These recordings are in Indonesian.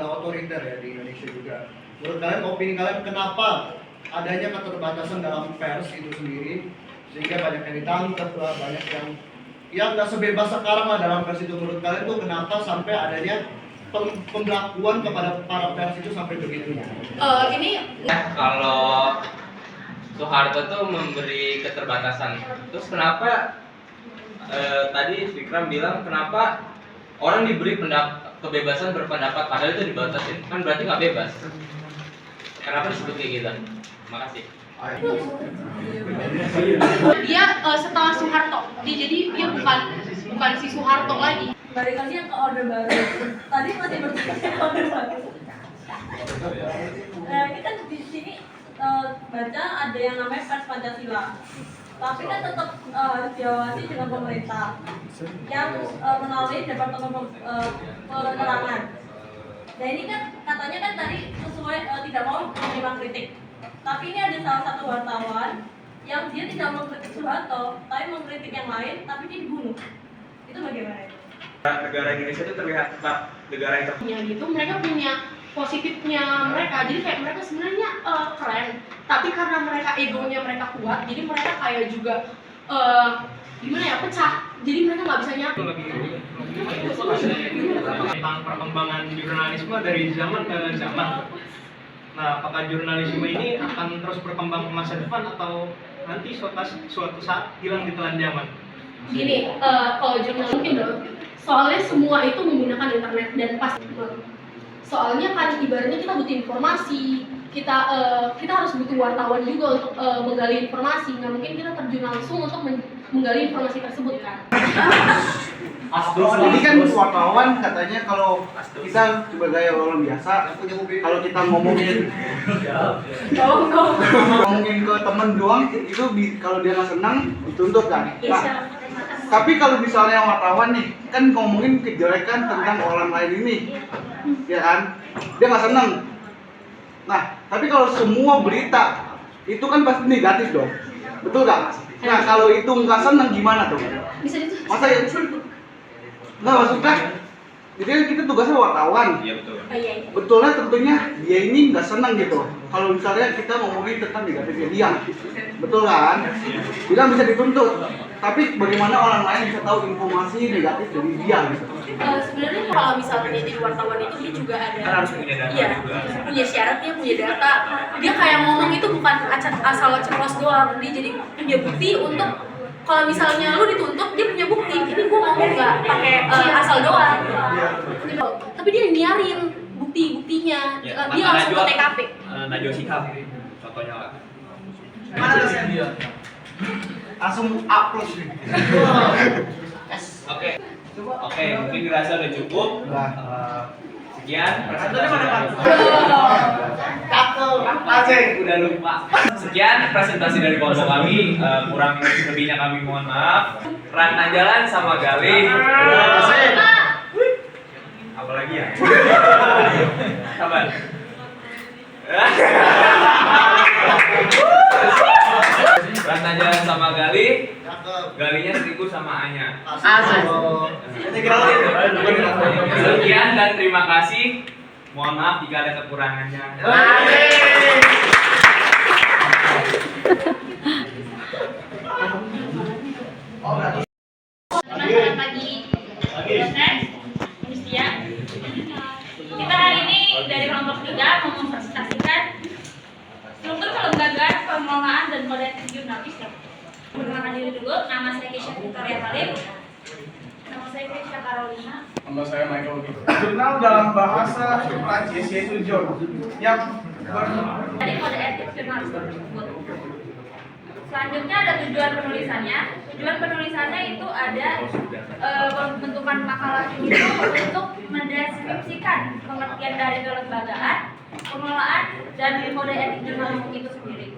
agak otoriter ya di Indonesia juga. Menurut kalian, opini kalian kenapa adanya keterbatasan dalam pers itu sendiri sehingga banyak yang ditangkap lah, banyak yang nggak sebebas sekarang lah dalam pers itu. Menurut kalian tuh kenapa sampai adanya pembelakuan kepada para pers itu sampai begitunya? Kalau Soeharto tuh memberi keterbatasan, terus kenapa tadi Vikram bilang kenapa orang diberi kebebasan berpendapat padahal itu dibatasin, kan berarti nggak bebas. Kenapa disebut kayak gitu? Makasih. Dia setelah Soeharto, jadi dia bukan si Soeharto lagi. Balik lagi yang ke Orde Baru. Tadi masih bertanya Orde Baru. Ini kan di sini baca ada yang namanya Pers Pancasila. Tapi kan tetap harus diawasi dengan pemerintah yang melalui Departemen Penerangan. Nah ini kan katanya kan tadi sesuai tidak mau menerima kritik. Tapi ini ada salah satu wartawan yang dia tidak mengkritik Soeharto, tapi mengkritik yang lain, tapi dia dibunuh. Itu bagaimana? Negara Indonesia itu terlihat tetap negara yang Ya gitu, mereka punya positifnya mereka. Jadi kayak mereka sebenarnya keren, tapi karena mereka egonya mereka kuat, jadi mereka kayak juga gimana ya, pecah. Jadi mereka nggak bisa nyatu. Tentang perkembangan jurnalisme dari zaman ke zaman. Nah, apakah jurnalisme ini akan terus berkembang ke masa depan atau nanti suatu saat hilang di telan zaman? Gini, kalau jurnal mungkin dong. Soalnya semua itu menggunakan internet dan pasti. Soalnya kan ibaratnya kita butuh informasi, kita harus butuh wartawan juga untuk menggali informasi. Nggak mungkin kita terjun langsung untuk menggali informasi tersebut kan. Ini kan wartawan katanya kalau kita sebagai orang biasa, kalau kita ngomongin ke temen doang itu kalau dia nggak senang dituntut kan. Nah, tapi kalau misalnya wartawan nih kan ngomongin kejelekan tentang orang lain ini, ya kan, dia nggak senang. Nah, tapi kalau semua berita itu kan pasti negatif dong, betul nggak? Nah, kalau itu nggak senang gimana tuh? Masa ya? Nggak, maksudnya jadi kita tugasnya wartawan. Iya betul. Betulnya tentunya dia ini nggak senang gitu kalau misalnya kita ngomongin tentang negatifnya dia, betul kan? Dia bisa dituntut, tapi bagaimana orang lain bisa tahu informasi negatif dari dia gitu? Sebenarnya kalau misalnya dia jadi wartawan itu dia juga ada, Kan harus punya data juga. punya syarat, dia punya data. Dia kayak ngomong itu bukan asal ceplos doang, dia jadi punya bukti untuk kalau misalnya lu dituntut, dia punya bukti. Ini gua ngomong nggak pakai asal doang. Tapi dia nyiarin bukti-buktinya. Ya, Dia langsung ke TKP. Najwa Shihab contohnya lah. Mana dia? Langsung upload. Oke, mungkin dirasa udah cukup. Sekian udah lupa. Sekian presentasi dari kelompok kami. Kurang lebihnya kami mohon maaf. Rantang jalan sama Galih. Apalagi ya? Sabar. Rantang jalan sama Galih. Galinya selingkuh sama Anya. Sekian dan terima kasih. Mohon maaf jika ada kekurangannya. Selamat pagi, Dosen, Mustia. Kita hari ini dari kelompok 3 mau mempresentasikan struktur kelembagaan, pengelolaan dan kode etik jurnalis. Perkenalkan diri dulu, nama saya Keisha Victoria Halim. Nama saya Keisha Carolina. Nama saya Michael Vito. Jurnal dalam bahasa Prancis yaitu Jour yang Dari kode etik jurnalis tersebut. Selanjutnya ada tujuan penulisannya. Tujuan penulisannya itu ada pembentukan makalah itu untuk mendeskripsikan pengertian dari kelembagaan, pengelolaan, dan kode etik jurnalistik itu sendiri.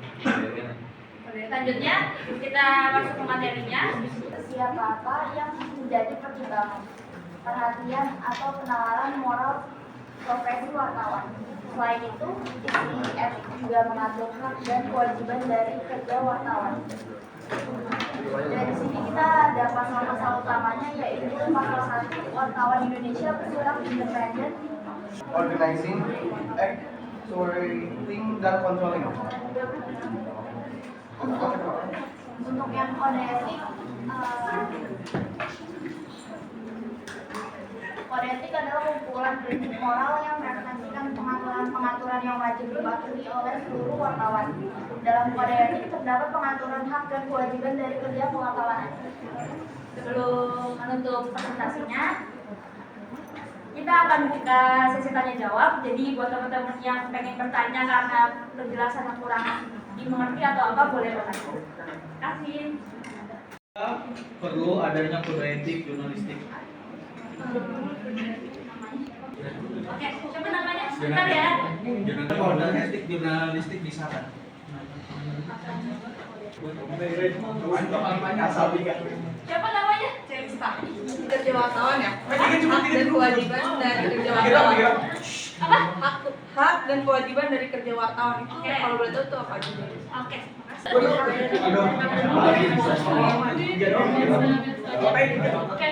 Selanjutnya kita masuk ke materinya. Siapa yang menjadi pertimbangan, perhatian atau penalaran moral profesi wartawan. Selain itu, isi etik juga mengatur hak dan kewajiban dari kerja wartawan. Dari sini kita ada pasal-pasal utamanya, yaitu pasal 1, wartawan Indonesia bersikap independen organizing, actuating, dan controlling. Untuk yang kode etik, kode etik adalah kumpulan prinsip moral yang merepresentasikan pengaturan-pengaturan yang wajib dipatuhi oleh seluruh wartawan. Dalam kode etik terdapat pengaturan hak dan kewajiban dari kerja wartawan. Sebelum menutup presentasinya, kita akan buka sesi tanya jawab. Jadi buat teman-teman yang pengen bertanya karena penjelasan yang kurang dimengerti atau apa, boleh bertanya. Terima kasih. Perlu adanya kode etik jurnalistik. Oke, coba namanya sebentar ya. Kode etik jurnalistik disahkan. Siapa namanya? Kerja wartawan ya. Hak dan kewajiban dari kerja wartawan. Apa? Hak dan kewajiban dari kerja wartawan itu Oke. kalau boleh tahu tuh apa aja? Oke. Oke.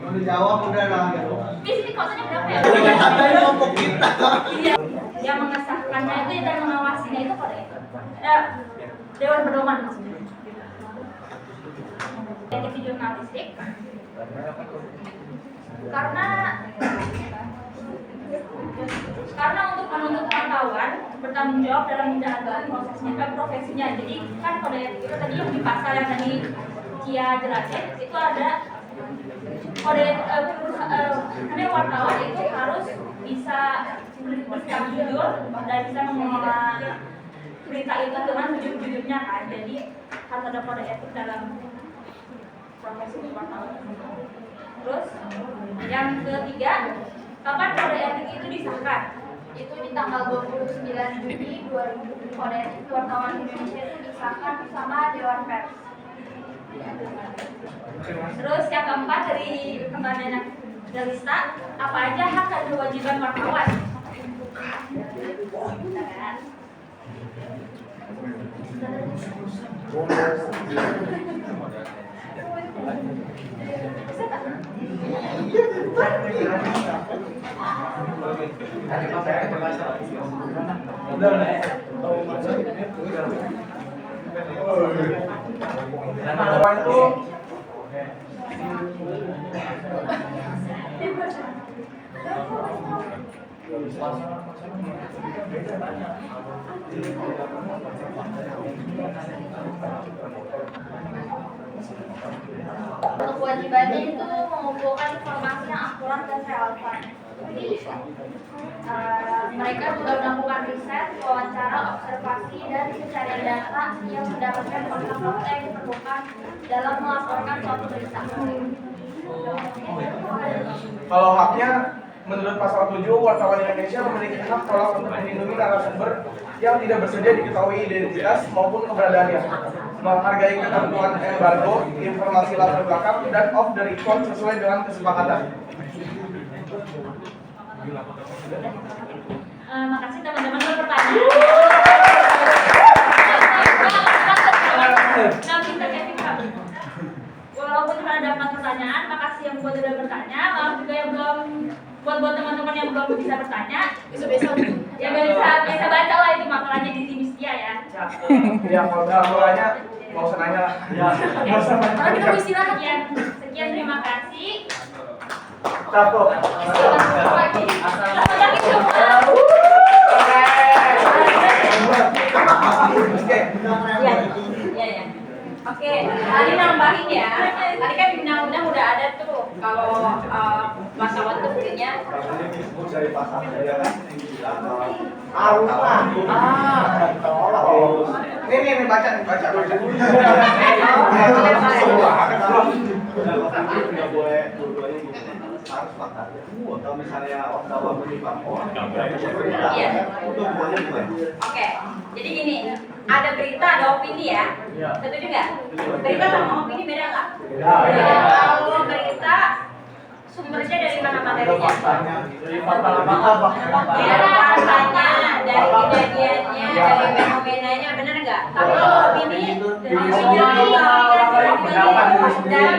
Udah jawab udah lah. Di sini kosnya berapa ya? Ada kelompok kita. Iya. Yang mengesahkannya itu dan mengawasinya itu kode etik. Dewan Pedoman maksudnya. Etik di jurnalistik. Karena untuk menuntut wartawan bertanggung jawab dalam menjalankan profesinya. Jadi kan kode etik itu tadi yang di pasal yang tadi Cia jelasin itu ada kode karena wartawan itu harus bisa bersikap jujur dan bisa mengelola berita itu dengan jujur-jujurnya kan. Jadi harus ada kode etik dalam profesi wartawan. Terus yang ketiga, kapan kode etik itu disahkan? Itu di tanggal 29 Juni 2000. Kode etik wartawan Indonesia itu disahkan bersama Dewan Pers. Terus yang keempat dari pertanyaan Delista, apa aja hak dan kewajiban wartawan? Untuk kewajibannya itu mengumpulkan informasi yang akurat dan relevan. Jadi mereka juga melakukan riset, wawancara, observasi, dan pencarian data yang mendapatkan fakta-fakta yang diperlukan dalam melaporkan suatu berita. Kalau haknya, menurut pasal 7, wartawan Indonesia memiliki hak tolak untuk melindungi narasumber yang tidak bersedia diketahui identitas maupun keberadaannya, menghargai ketentuan embargo, informasi latar belakang, dan off the record sesuai dengan kesepakatan. Makasih teman-teman buat pertanyaan. Walaupun sudah dapat pertanyaan, makasih yang buat udah bertanya. Maaf juga yang belum, buat teman-teman yang belum bisa bertanya. Ya bisa baca lah itu makalahnya di sini setia ya. Ya, kalau mulanya mau usah nanya lah. Kalau kita mau istirahat ya. Sekian, terima kasih. Satu. Iya. Oke, tadi nambahin ya. Tadi kan di undang-undang udah ada tuh kalau wartawan tuh punya Ini baca. Kalau misalnya wartawan menyimak Iya. Oke, jadi gini, ada berita, ada opini ya. Setuju nggak? Berita sama opini beda nggak? Kalau berita sumbernya dari mana materinya? dari fakta Dari faktanya, dari kejadiannya, dari fenomenanya, bener nggak? Tapi kalau opini dari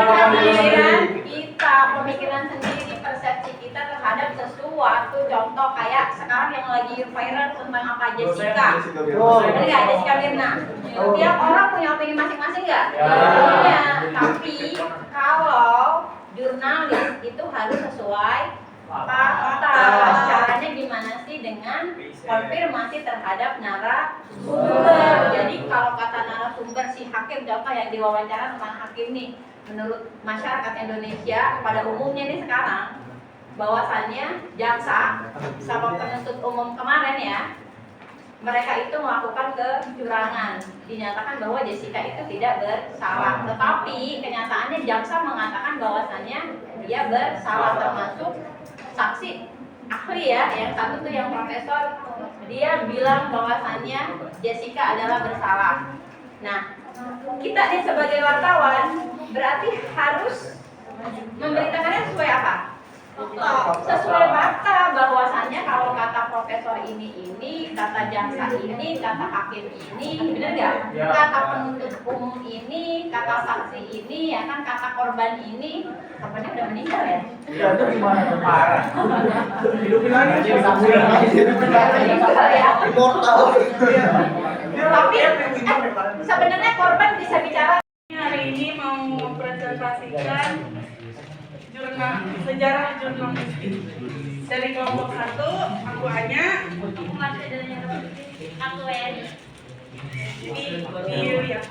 pemikiran kita, pemikiran sendiri, persepsi kita. kita terhadap sesuatu. Contoh kayak sekarang yang lagi viral tentang apa, Jessica. Benar nggak, Jessica Mirna? Tiap orang punya opini masing-masing nggak? Punya. Tapi kalau jurnalis itu harus sesuai fakta. Caranya gimana sih? Dengan konfirmasi terhadap narasumber. Jadi kalau kata narasumber si hakim, contoh yang diwawancara tentang hakim nih, menurut masyarakat Indonesia pada umumnya nih sekarang, bahwasannya jaksa sama penuntut umum kemarin ya, mereka itu melakukan kecurangan, dinyatakan bahwa Jessica itu tidak bersalah, tetapi kenyataannya jaksa mengatakan bahwasannya dia bersalah, termasuk saksi ahli ya, yang satu tuh yang profesor, dia bilang bahwasannya Jessica adalah bersalah. Nah, kita nih sebagai wartawan berarti harus memberitakannya sesuai apa? Sesuai fakta, bahwasannya kalau kata profesor ini, kata jaksa ini, kata hakim ini, benar nggak? Kata penuntut umum ini, kata saksi ini, ya kan, kata korban ini, korbannya udah meninggal ya? Ya itu gimana tuh, parah. Hidupin lagi. Immortal. Tapi sebenarnya korban bisa bicara. Hari ini mau mempresentasikan sejarah jurnalistik dari kelompok 1, aku Anya, Aku Eri. ini Yulia.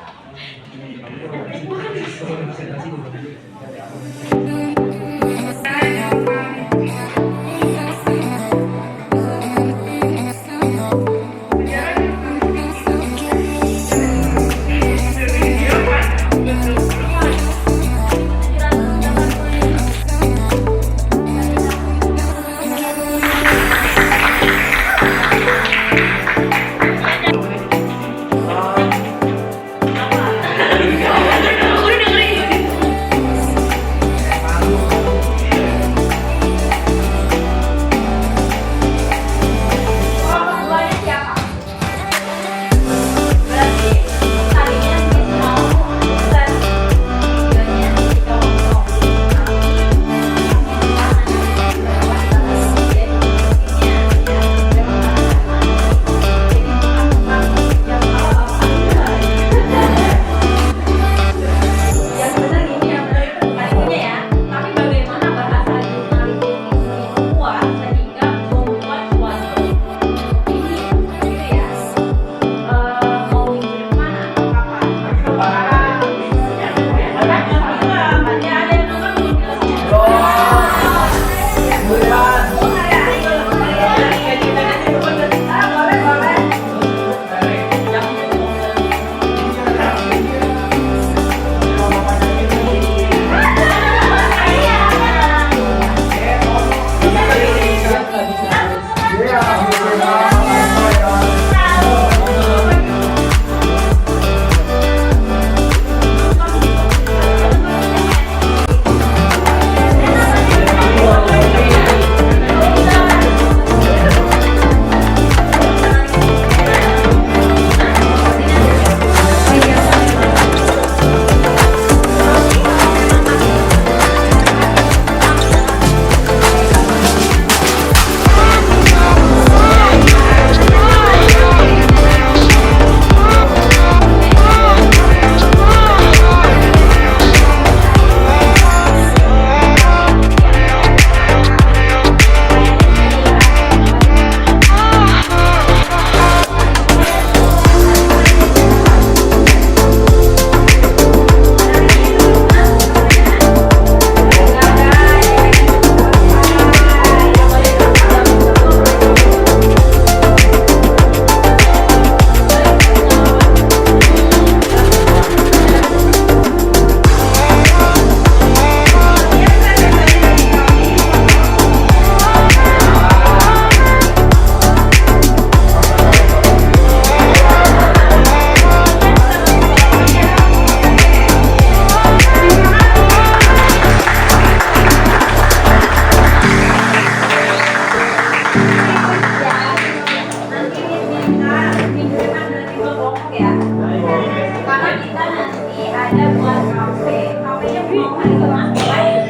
Ada buat kafe, kafenya mau hari Jumat,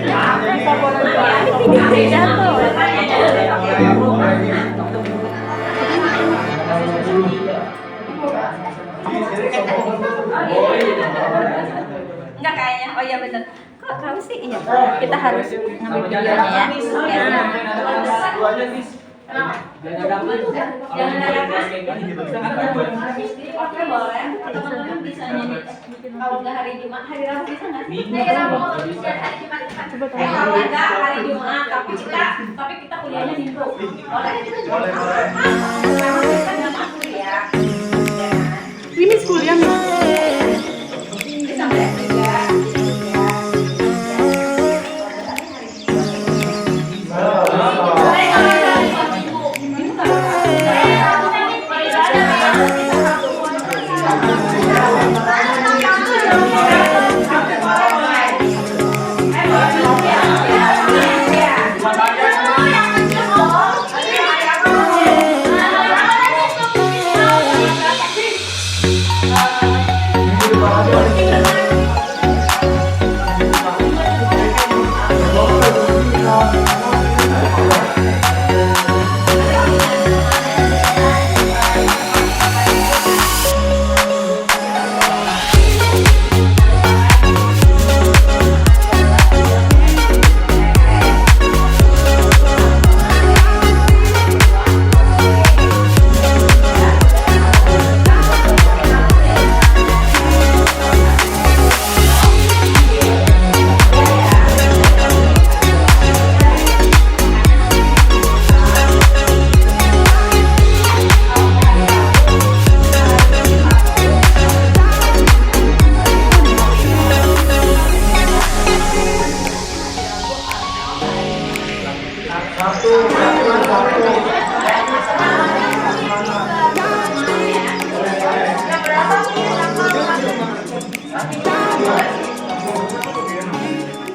kafe favorit Enggak kayaknya. Oh iya bener. Kok tahu sih? Iya. Kita harus ngambil videonya ya. Jangan oke boleh. Teman-teman bisa nyanyi. Kalau nggak hari Jumat, hari Rabu bisa nggak? Hari Rabu bisa hari Jumat. Kalau nggak hari Jumat, tapi kita kuliahnya Minggu. Boleh? Boleh. Kita nggak mau kuliah. Ini kuliah nih. Bisa nggak juga?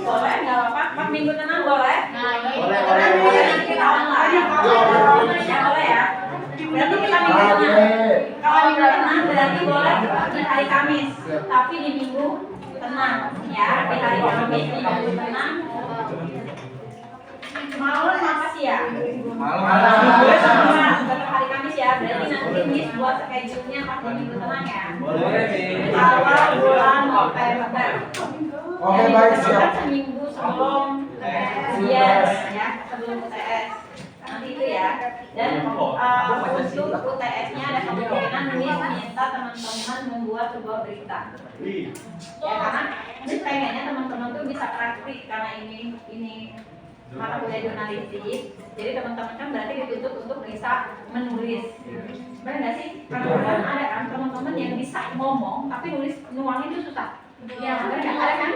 Boleh, nggak apa-apa. 4 minggu tenang boleh? Boleh. Nanti kita online. Ya boleh ya. Berarti kita minggu tenang. Kalau minggu tenang berarti boleh di hari Kamis. Tapi di minggu tenang ya. Di hari Kamis di minggu tenang. Malam apa sih ya? Malam. Tetap hari Kamis ya. Berarti nanti Miss buat schedule-nya pas di minggu tenang ya. Awal bulan November. Oke, baik, siap. Seminggu sebelum UTS ya, sebelum UTS nanti itu ya. Dan untuk UTS-nya ada kemungkinan Miss minta teman-teman membuat sebuah berita. Ya karena Miss pengennya teman-teman tuh bisa praktik karena ini mata kuliah jurnalistik. Jadi teman-teman kan berarti dituntut untuk bisa menulis. Benar nggak sih? Kadang-kadang ada kan teman-teman yang bisa ngomong tapi nuangin itu susah. Ya, benar ada kan?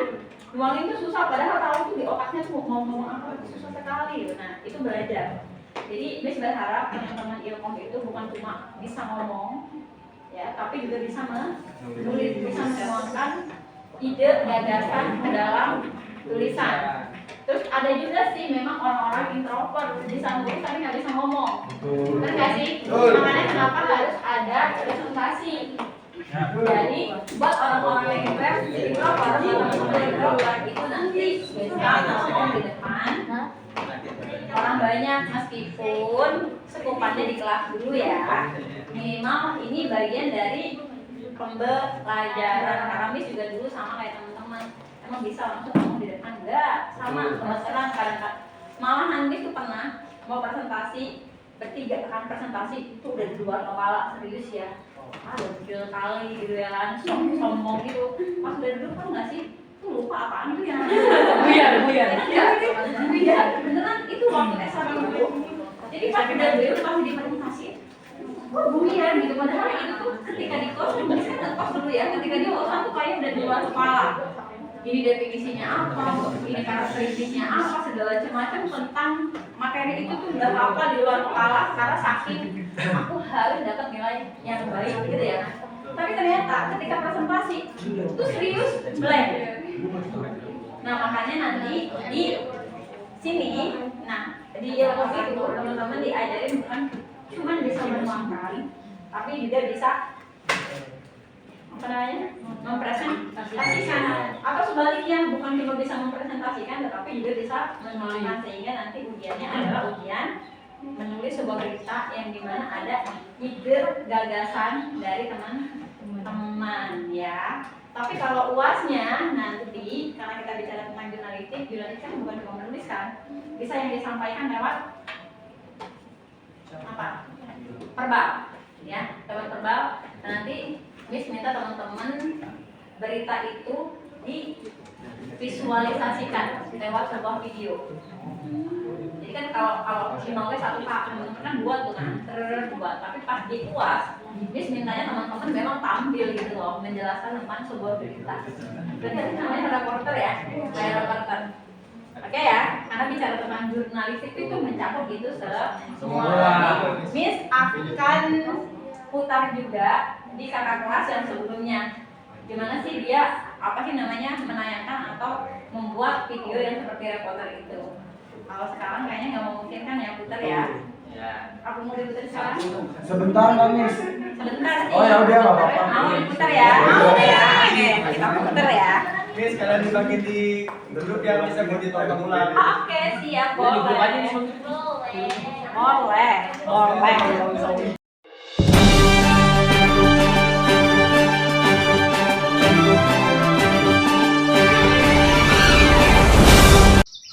Nuangin itu susah, padahal tahu tuh di otaknya tuh mau ngomong apa susah sekali. Nah, itu belajar. Jadi, Miss berharap teman-teman ilmu itu bukan cuma bisa ngomong, ya, tapi juga bisa menulis, bisa menuangkan ide, gagasan ke dalam tulisan. Terus ada juga sih memang orang-orang introvert bisa nulis tapi nggak bisa ngomong. Benar nggak sih? Makanya kenapa harus ada presentasi. Jadi buat orang-orang yang introvert itu nanti bisa ngomong di depan orang banyak meskipun sekupannya di kelas dulu ya. Minimal ini bagian dari pembelajaran akademis juga dulu sama kayak teman-teman. Emang bisa langsung ngomong di depan enggak? Sama kebetulan kadang-kadang malah nanti tuh pernah mau presentasi bertiga kan presentasi itu udah di luar kepala serius ya. Gokil kali gitu ya kan, sombong gitu. Pas udah duduk kan nggak sih? Tuh lupa apaan tuh ya? Buyar. Beneran itu waktu S1 dulu. Jadi pas udah duduk pas di presentasi, kok buyar gitu. Padahal itu tuh ketika di kos, saya ngekos dulu ya. Ketika di kosan tuh kayak udah di luar kepala. Ini definisinya apa, ini karakteristiknya apa, segala macam tentang materi itu tuh udah apa di luar kepala karena saking aku harus dapat nilai yang baik gitu ya. Tapi ternyata ketika presentasi itu serius blank. Nah makanya nanti di sini, nah di ilmu itu teman-teman diajarin bukan cuma bisa menuangkan, tapi juga bisa mempresentasikan atau sebaliknya bukan cuma bisa mempresentasikan tetapi juga bisa menuliskan sehingga nanti ujiannya adalah ujian menulis sebuah berita yang dimana ada ide gagasan dari teman-teman ya. Tapi kalau UASnya nanti karena kita bicara tentang jurnalistik kan bukan cuma menulis kan, bisa yang disampaikan lewat apa? Verbal ya, lewat verbal. Nanti Miss minta teman-teman berita itu divisualisasikan lewat sebuah video. Jadi kan kalau nulis satu teman-teman kan buat tuh kan, buat. Tapi pas di UAS, Miss mintanya teman-teman memang tampil gitu loh, menjelaskan tentang sebuah berita. Berarti namanya reporter ya, kayak reporter. Oke ya, karena bicara tentang jurnalistik itu mencakup gitu semua. Miss akan putar juga di kakak kelas yang sebelumnya. Gimana sih dia menayangkan atau membuat video yang seperti reporter itu. Kalau sekarang kayaknya nggak memungkinkan ya putar ya. Aku mau diputar sekarang? Sebentar Mbak Miss. Sebentar sih. Oh ya udah nggak apa-apa. Mau diputar ya? Mau ya. Oke, kita putar ya. Miss, kalian dibagi di grup yang bisa buat ditonton ulang. Oke, siap, boleh. Boleh.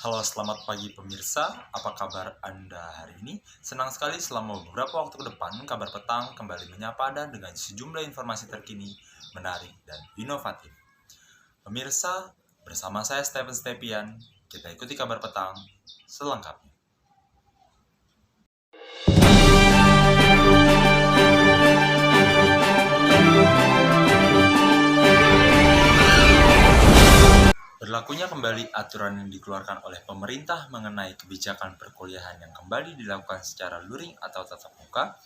Halo, selamat pagi pemirsa. Apa kabar Anda hari ini? Senang sekali selama beberapa waktu ke depan Kabar Petang kembali menyapa Anda dengan sejumlah informasi terkini, menarik, dan inovatif. Pemirsa, bersama saya Stephen Stepian, kita ikuti Kabar Petang selengkapnya. Berlakunya kembali aturan yang dikeluarkan oleh pemerintah mengenai kebijakan perkuliahan yang kembali dilakukan secara luring atau tatap muka,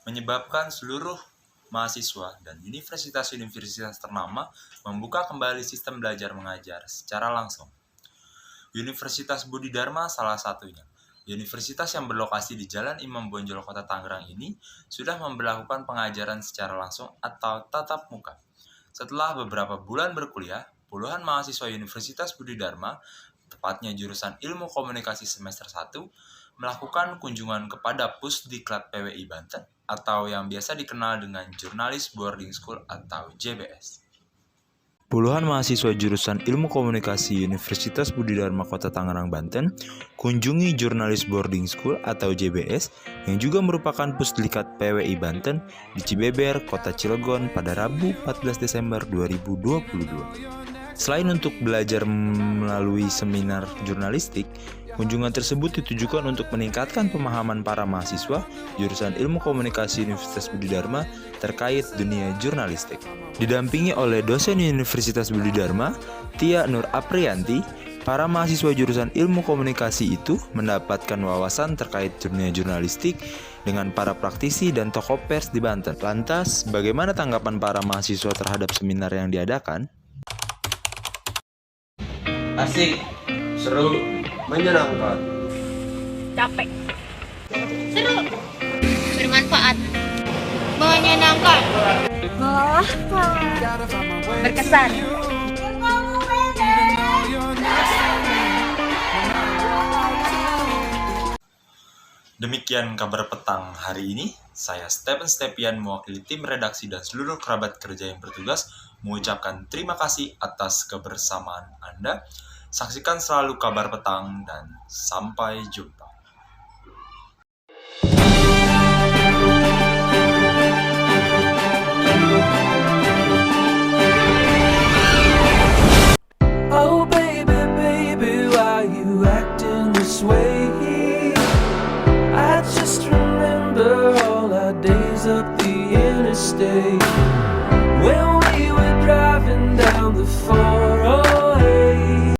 menyebabkan seluruh mahasiswa dan universitas-universitas ternama membuka kembali sistem belajar mengajar secara langsung. Universitas Budi Dharma salah satunya. Universitas yang berlokasi di Jalan Imam Bonjol, Kota Tangerang ini sudah memberlakukan pengajaran secara langsung atau tatap muka. Setelah beberapa bulan berkuliah, puluhan mahasiswa Universitas Budi Dharma, tepatnya jurusan Ilmu Komunikasi semester 1, melakukan kunjungan kepada Pusdiklat PWI Banten atau yang biasa dikenal dengan Jurnalis Boarding School atau JBS. Puluhan mahasiswa jurusan Ilmu Komunikasi Universitas Budi Dharma Kota Tangerang, Banten, kunjungi Jurnalis Boarding School atau JBS yang juga merupakan Pusdiklat PWI Banten di Cibeber, Kota Cilegon pada Rabu 14 Desember 2022. Selain untuk belajar melalui seminar jurnalistik, kunjungan tersebut ditujukan untuk meningkatkan pemahaman para mahasiswa jurusan Ilmu Komunikasi Universitas Budi Dharma terkait dunia jurnalistik. Didampingi oleh dosen Universitas Budi Dharma, Tia Nur Aprianti, para mahasiswa jurusan Ilmu Komunikasi itu mendapatkan wawasan terkait dunia jurnalistik dengan para praktisi dan tokoh pers di Banten. Lantas, bagaimana tanggapan para mahasiswa terhadap seminar yang diadakan? Asik, seru, Menyenangkan. Capek. Seru. Bermanfaat. Menyenangkan. Melelahkan. Berkesan. Demikian Kabar Petang hari ini. Saya Stephen Stepian mewakili tim redaksi dan seluruh kerabat kerja yang bertugas mengucapkan terima kasih atas kebersamaan Anda. Saksikan selalu Kabar Petang dan sampai jumpa. Oh baby, baby, why you acting this way? I just remember all our days up the interstate when we were driving down the 4